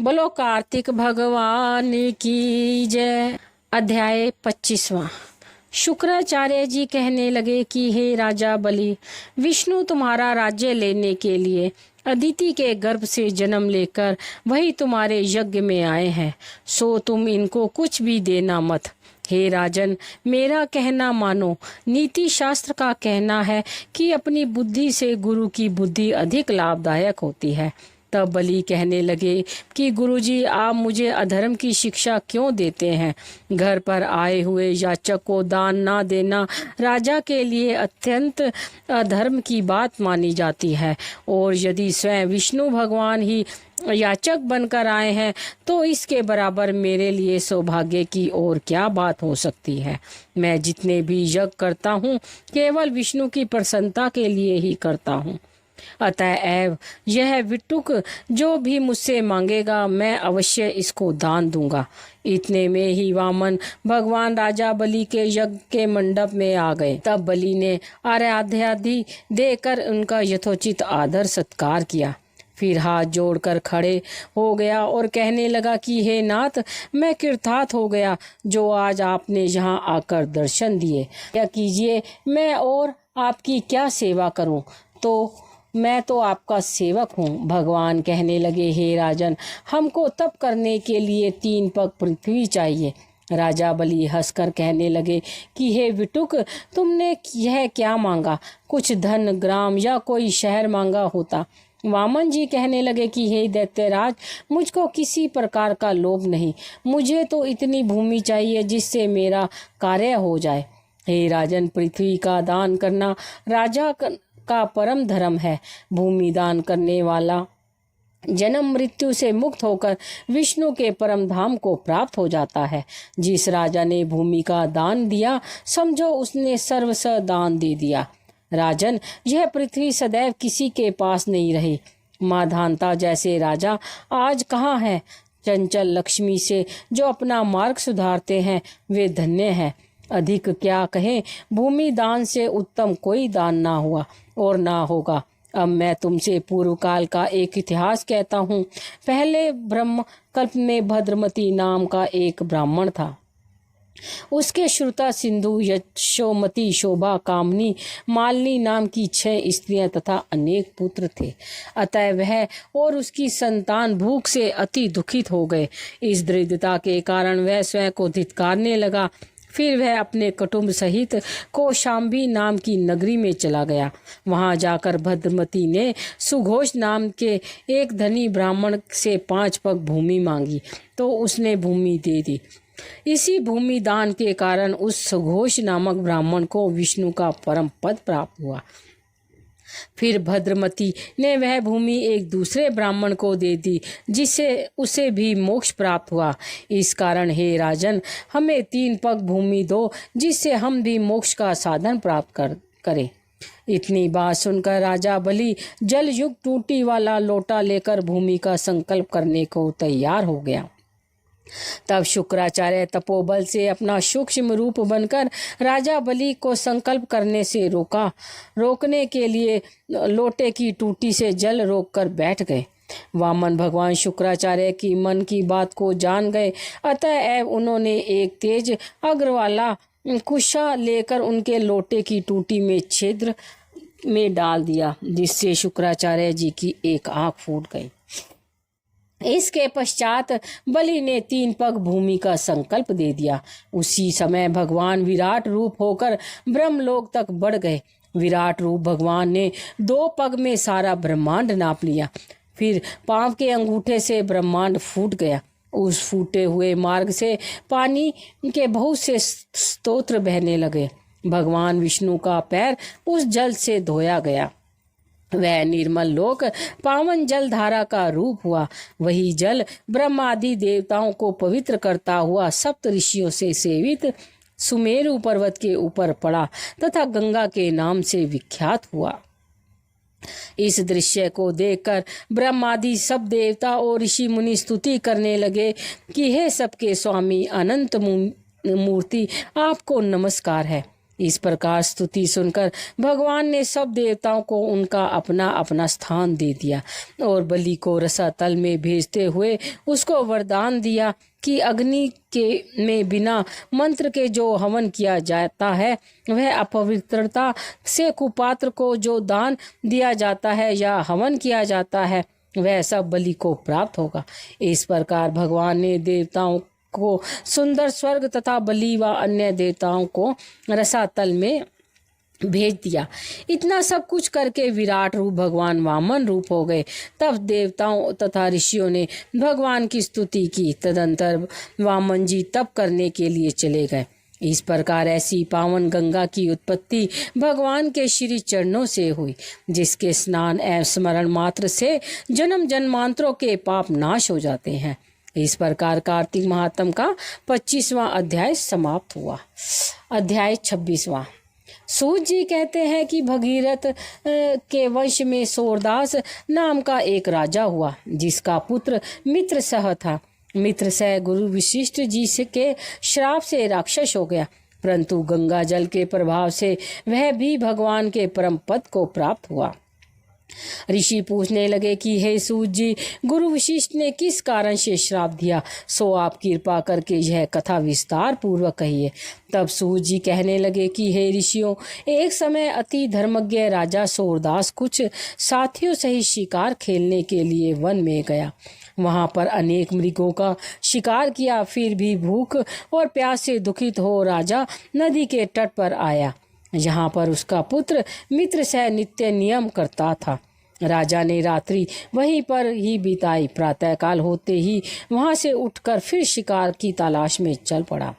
बोलो कार्तिक भगवान की जय। अध्याय 25वां। शुक्राचार्य जी कहने लगे कि हे राजा बलि, विष्णु तुम्हारा राज्य लेने के लिए अदिति के गर्भ से जन्म लेकर वही तुम्हारे यज्ञ में आए हैं, सो तुम इनको कुछ भी देना मत। हे राजन, मेरा कहना मानो। नीति शास्त्र का कहना है कि अपनी बुद्धि से गुरु की बुद्धि अधिक लाभदायक होती है। तब बलि कहने लगे कि गुरुजी, आप मुझे अधर्म की शिक्षा क्यों देते हैं? घर पर आए हुए याचक को दान ना देना राजा के लिए अत्यंत अधर्म की बात मानी जाती है, और यदि स्वयं विष्णु भगवान ही याचक बनकर आए हैं तो इसके बराबर मेरे लिए सौभाग्य की और क्या बात हो सकती है। मैं जितने भी यज्ञ करता हूँ केवल विष्णु की प्रसन्नता के लिए ही करता हूँ। अतएव यह विटुक जो भी मुझसे मांगेगा मैं अवश्य इसको दान दूंगा। इतने में ही वामन भगवान राजा बलि के यज्ञ के मंडप में आ गए। तब बलि ने आराध्यादि देकर उनका यथोचित आदर सत्कार किया, फिर हाथ जोड़कर खड़े हो गया और कहने लगा कि हे नाथ, मैं कृतार्थ हो गया जो आज आपने यहाँ आकर दर्शन दिए। क्या कीजिए, मैं और आपकी क्या सेवा करूं? तो मैं तो आपका सेवक हूँ। भगवान कहने लगे, हे राजन, हमको तप करने के लिए 3 पग पृथ्वी चाहिए। राजा बलि हंसकर कहने लगे कि हे विटुक, तुमने यह क्या मांगा? कुछ धन, ग्राम या कोई शहर मांगा होता। वामन जी कहने लगे कि हे दैत्यराज, मुझको किसी प्रकार का लोभ नहीं। मुझे तो इतनी भूमि चाहिए जिससे मेरा कार्य हो जाए। हे राजन, पृथ्वी का दान करना राजा का परम धर्म है। भूमि दान करने वाला जन्म मृत्यु से मुक्त होकर विष्णु के परम धाम को प्राप्त हो जाता है। जिस राजा ने भूमि का दान दिया, समझो उसने सर्वस्व दान दे दिया। राजन, यह पृथ्वी सदैव किसी के पास नहीं रही। माधानता जैसे राजा आज कहाँ है? चंचल लक्ष्मी से जो अपना मार्ग सुधारते हैं वे धन्य हैं। अधिक क्या कहें, भूमि दान से उत्तम कोई दान ना हुआ और ना होगा। अब मैं तुमसे पूर्व काल का एक इतिहास कहता हूँ। पहले ब्रह्म कल्प में भद्रमती नाम का एक ब्राह्मण था। उसके श्रुता, सिंधु, यशोमती, शोभा, कामनी, मालिनी नाम की 6 स्त्रियां तथा अनेक पुत्र थे। अतः वह और उसकी संतान भूख से अति दुखित हो गए। इस दरिद्रता के कारण वह स्वयं को धिक्कारने लगा। फिर वह अपने कुटुंब सहित कौशाम्बी नाम की नगरी में चला गया। वहां जाकर भद्रमती ने सुघोष नाम के एक धनी ब्राह्मण से 5 पग भूमि मांगी तो उसने भूमि दे दी। इसी भूमि दान के कारण उस सुघोष नामक ब्राह्मण को विष्णु का परम पद प्राप्त हुआ। फिर भद्रमती ने वह भूमि एक दूसरे ब्राह्मण को दे दी, जिससे उसे भी मोक्ष प्राप्त हुआ। इस कारण हे राजन, हमें 3 पग भूमि दो, जिससे हम भी मोक्ष का साधन प्राप्त करें। इतनी बात सुनकर राजा बलि जल युक्त टूटी वाला लोटा लेकर भूमि का संकल्प करने को तैयार हो गया। तब शुक्राचार्य तपोबल से अपना सूक्ष्म रूप बनकर राजा बलि को संकल्प करने से रोकने के लिए लोटे की टूटी से जल रोककर बैठ गए। वामन भगवान शुक्राचार्य की मन की बात को जान गए। अतः उन्होंने एक तेज अग्र वाला कुशा लेकर उनके लोटे की टूटी में छिद्र में डाल दिया, जिससे शुक्राचार्य जी की एक आंख फूट गई। इसके पश्चात बलि ने 3 पग भूमि का संकल्प दे दिया। उसी समय भगवान विराट रूप होकर ब्रह्मलोक तक बढ़ गए। विराट रूप भगवान ने 2 पग में सारा ब्रह्मांड नाप लिया। फिर पांव के अंगूठे से ब्रह्मांड फूट गया। उस फूटे हुए मार्ग से पानी के बहुत से स्तोत्र बहने लगे। भगवान विष्णु का पैर उस जल से धोया गया। वह निर्मल लोक पावन जल धारा का रूप हुआ। वही जल ब्रह्मादि देवताओं को पवित्र करता हुआ सप्त ऋषियों से सेवित सुमेरु पर्वत के ऊपर पड़ा तथा गंगा के नाम से विख्यात हुआ। इस दृश्य को देखकर ब्रह्मादि सब देवता और ऋषि मुनि स्तुति करने लगे कि हे सबके स्वामी अनंत मूर्ति, आपको नमस्कार है। इस प्रकार स्तुति सुनकर भगवान ने सब देवताओं को उनका अपना अपना स्थान दे दिया और बलि को रसातल में भेजते हुए उसको वरदान दिया कि अग्नि के में बिना मंत्र के जो हवन किया जाता है वह अपवित्रता से कुपात्र को जो दान दिया जाता है या हवन किया जाता है वह सब बलि को प्राप्त होगा। इस प्रकार भगवान ने देवताओं को सुंदर स्वर्ग तथा बलि व अन्य देवताओं को रसातल में भेज दिया। इतना सब कुछ करके विराट रूप भगवान वामन रूप हो गए। तब देवताओं तथा ऋषियों ने भगवान की स्तुति की। तदंतर वामन जी तप करने के लिए चले गए। इस प्रकार ऐसी पावन गंगा की उत्पत्ति भगवान के श्री चरणों से हुई, जिसके स्नान एवं स्मरण मात्र से जन्म जन्मांतरों के पाप नाश हो जाते हैं। इस प्रकार कार्तिक महात्म का 25वां अध्याय समाप्त हुआ। अध्याय 26वां। सूत जी कहते हैं कि भगीरथ के वंश में सूरदास नाम का एक राजा हुआ, जिसका पुत्र मित्रसह था। मित्रसह गुरु वशिष्ठ जी के श्राप से राक्षस हो गया, परंतु गंगा जल के प्रभाव से वह भी भगवान के परम पद को प्राप्त हुआ। ऋषि पूछने लगे कि हे सूत जी, गुरु वशिष्ठ ने किस कारण से श्राप दिया, सो आप कृपा करके यह कथा विस्तार पूर्वक कहिए। तब सूत जी कहने लगे कि हे ऋषियों, एक समय अति धर्मज्ञ राजा सूरदास कुछ साथियों सहित शिकार खेलने के लिए वन में गया। वहां पर अनेक मृगों का शिकार किया, फिर भी भूख और प्यास से दुखित हो राजा नदी के तट पर आया। यहाँ पर उसका पुत्र मित्रसह नित्य नियम करता था। राजा ने रात्रि वहीं पर ही बिताई। प्रातःकाल होते ही वहां से उठकर फिर शिकार की तलाश में चल पड़ा।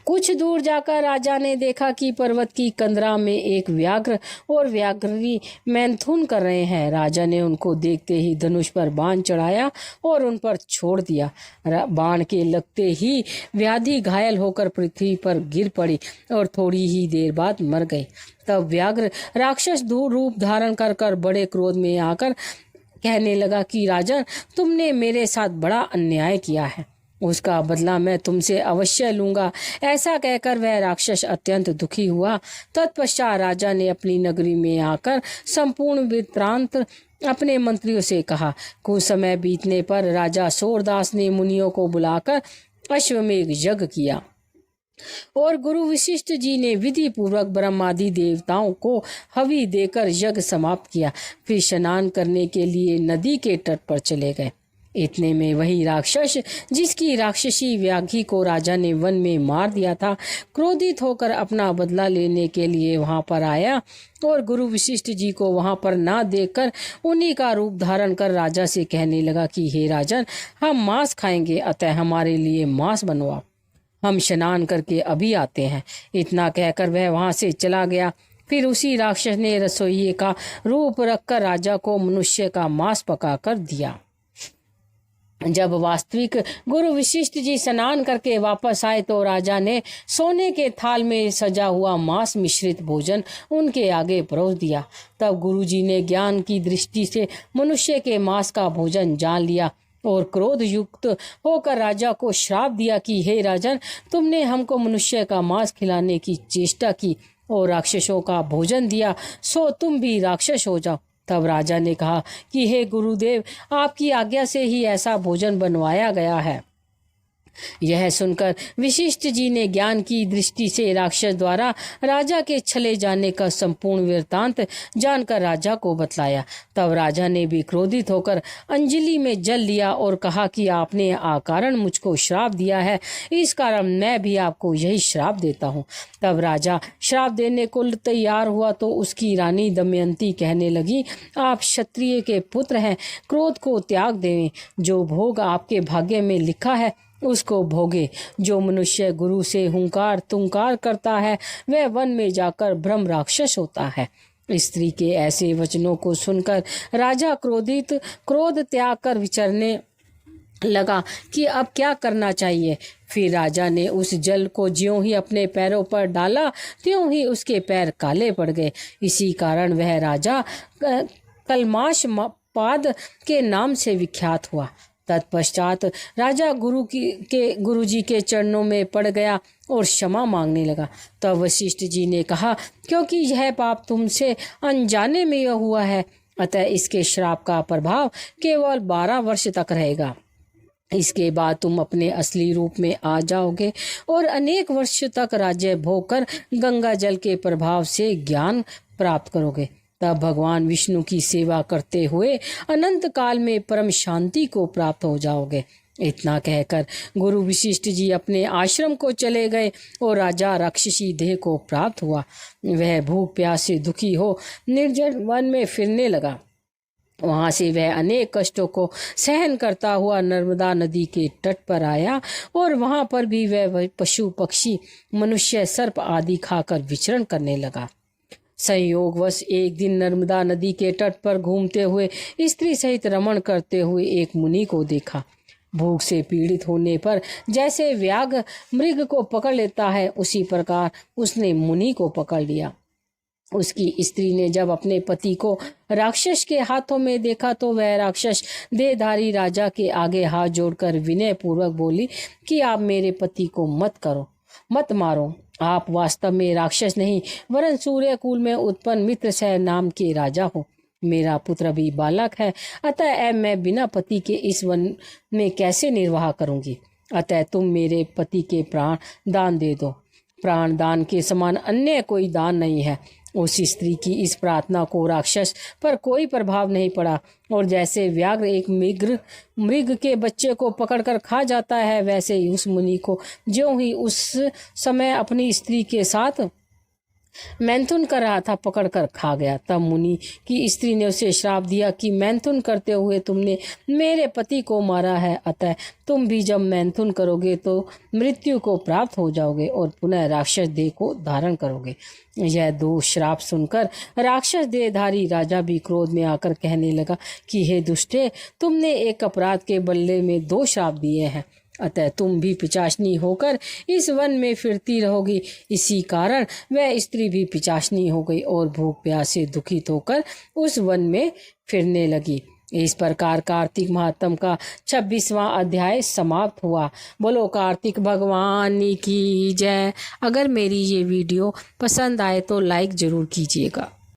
कुछ दूर जाकर राजा ने देखा कि पर्वत की कंदरा में एक व्याघ्र और व्याघ्री मैथुन कर रहे हैं। राजा ने उनको देखते ही धनुष पर बाण चढ़ाया और उन पर छोड़ दिया। बाण के लगते ही व्याधि घायल होकर पृथ्वी पर गिर पड़ी और थोड़ी ही देर बाद मर गई। तब व्याघ्र राक्षस दूर रूप धारण कर बड़े क्रोध में आकर कहने लगा कि राजन, तुमने मेरे साथ बड़ा अन्याय किया है, उसका बदला मैं तुमसे अवश्य लूंगा। ऐसा कहकर वह राक्षस अत्यंत दुखी हुआ। तत्पश्चात राजा ने अपनी नगरी में आकर संपूर्ण वृत्तांत अपने मंत्रियों से कहा। कुछ समय बीतने पर राजा सूरदास ने मुनियों को बुलाकर अश्वमेध यज्ञ किया और गुरु वशिष्ठ जी ने विधि पूर्वक ब्रह्मादि देवताओं को हवि देकर यज्ञ समाप्त किया। फिर स्नान करने के लिए नदी के तट पर चले गए। इतने में वही राक्षस, जिसकी राक्षसी व्याघ्री को राजा ने वन में मार दिया था, क्रोधित होकर अपना बदला लेने के लिए वहां पर आया और गुरु वशिष्ठ जी को वहां पर ना देखकर उन्हीं का रूप धारण कर राजा से कहने लगा कि हे राजन, हम मांस खाएंगे, अतः हमारे लिए मांस बनवाओ, हम स्नान करके अभी आते हैं। इतना कहकर वह वहां से चला गया। फिर उसी राक्षस ने रसोइये का रूप रखकर राजा को मनुष्य का मांस पकाकर दिया। जब वास्तविक गुरु वशिष्ठ जी स्नान करके वापस आए तो राजा ने सोने के थाल में सजा हुआ मांस मिश्रित भोजन उनके आगे परोस दिया। तब गुरु जी ने ज्ञान की दृष्टि से मनुष्य के मांस का भोजन जान लिया और क्रोध युक्त होकर राजा को श्राप दिया कि हे राजन, तुमने हमको मनुष्य का मांस खिलाने की चेष्टा की और राक्षसों का भोजन दिया, सो तुम भी राक्षस हो जाओ। तब राजा ने कहा कि हे गुरुदेव, आपकी आज्ञा से ही ऐसा भोजन बनवाया गया है। यह सुनकर विशिष्ट जी ने ज्ञान की दृष्टि से राक्षस द्वारा राजा के चले जाने का संपूर्ण वृत्तांत जानकर राजा को बतलाया। तब राजा ने भी क्रोधित होकर अंजलि में जल लिया और कहा कि आपने अकारण मुझको श्राप दिया है, इस कारण मैं भी आपको यही श्राप देता हूँ। तब राजा श्राप देने को तैयार हुआ तो उसकी रानी दमयंती कहने लगी, आप क्षत्रिय के पुत्र हैं, क्रोध को त्याग दें, जो भोग आपके भाग्य में लिखा है उसको भोगे। जो मनुष्य गुरु से हुंकार तुंकार करता है वह वन में जाकर ब्रह्म राक्षस होता है। स्त्री के ऐसे वचनों को सुनकर राजा क्रोध त्याग कर विचरने लगा कि अब क्या करना चाहिए। फिर राजा ने उस जल को ज्यों ही अपने पैरों पर डाला त्यों ही उसके पैर काले पड़ गए। इसी कारण वह राजा कलमाश पाद के नाम से विख्यात हुआ। तत्पश्चात राजा गुरुजी के चरणों में पड़ गया और क्षमा मांगने लगा। तब वशिष्ठ जी ने कहा, क्योंकि यह पाप तुमसे अनजाने में यह हुआ है, अतः इसके श्राप का प्रभाव केवल 12 वर्ष तक रहेगा। इसके बाद तुम अपने असली रूप में आ जाओगे और अनेक वर्ष तक राज्य भोग कर गंगा जल के प्रभाव से ज्ञान प्राप्त करोगे। तब भगवान विष्णु की सेवा करते हुए अनंत काल में परम शांति को प्राप्त हो जाओगे। इतना कहकर गुरु वशिष्ठ जी अपने आश्रम को चले गए और राजा राक्षसी देह को प्राप्त हुआ। वह भूख प्यास से दुखी हो निर्जन वन में फिरने लगा। वहां से वह अनेक कष्टों को सहन करता हुआ नर्मदा नदी के तट पर आया और वहां पर भी वह पशु पक्षी मनुष्य सर्प आदि खाकर विचरण करने लगा। संयोगवश एक दिन नर्मदा नदी के तट पर घूमते हुए स्त्री सहित रमण करते हुए एक मुनि को देखा। भूख से पीड़ित होने पर जैसे व्याघ्र मृग को पकड़ लेता है, उसी प्रकार उसने मुनि को पकड़ लिया। उसकी स्त्री ने जब अपने पति को राक्षस के हाथों में देखा तो वह राक्षस देहधारी राजा के आगे हाथ जोड़कर विनय पूर्वक बोली कि आप मेरे पति को मत मारो। आप वास्तव में राक्षस नहीं वरन सूर्य कुल में उत्पन्न मित्रसेन नाम के राजा हो। मेरा पुत्र भी बालक है, अतः मैं बिना पति के इस वन में कैसे निर्वाह करूंगी। अतः तुम मेरे पति के प्राण दान दे दो। प्राण दान के समान अन्य कोई दान नहीं है। उस स्त्री की इस प्रार्थना को राक्षस पर कोई प्रभाव नहीं पड़ा और जैसे व्याघ्र एक मृग के बच्चे को पकड़कर खा जाता है, वैसे ही उस मुनि को ज्यों ही उस समय अपनी स्त्री के साथ मैथुन कर रहा था पकड़कर खा गया। तब मुनि की स्त्री ने उसे श्राप दिया कि मैथुन करते हुए तुमने मेरे पति को मारा है, अतः तुम भी जब मैथुन करोगे तो मृत्यु को प्राप्त हो जाओगे और पुनः राक्षस देह को धारण करोगे। यह 2 श्राप सुनकर राक्षस देहधारी राजा भी क्रोध में आकर कहने लगा कि हे दुष्टे, तुमने एक अपराध के बदले में 2 श्राप दिए हैं, अतः तुम भी पिशाचनी होकर इस वन में फिरती रहोगी। इसी कारण वह स्त्री भी पिशाचनी हो गई और भूख प्यास से दुखित होकर उस वन में फिरने लगी। इस प्रकार कार्तिक महात्म का 26वां अध्याय समाप्त हुआ। बोलो कार्तिक भगवान की जय। अगर मेरी ये वीडियो पसंद आए तो लाइक जरूर कीजिएगा।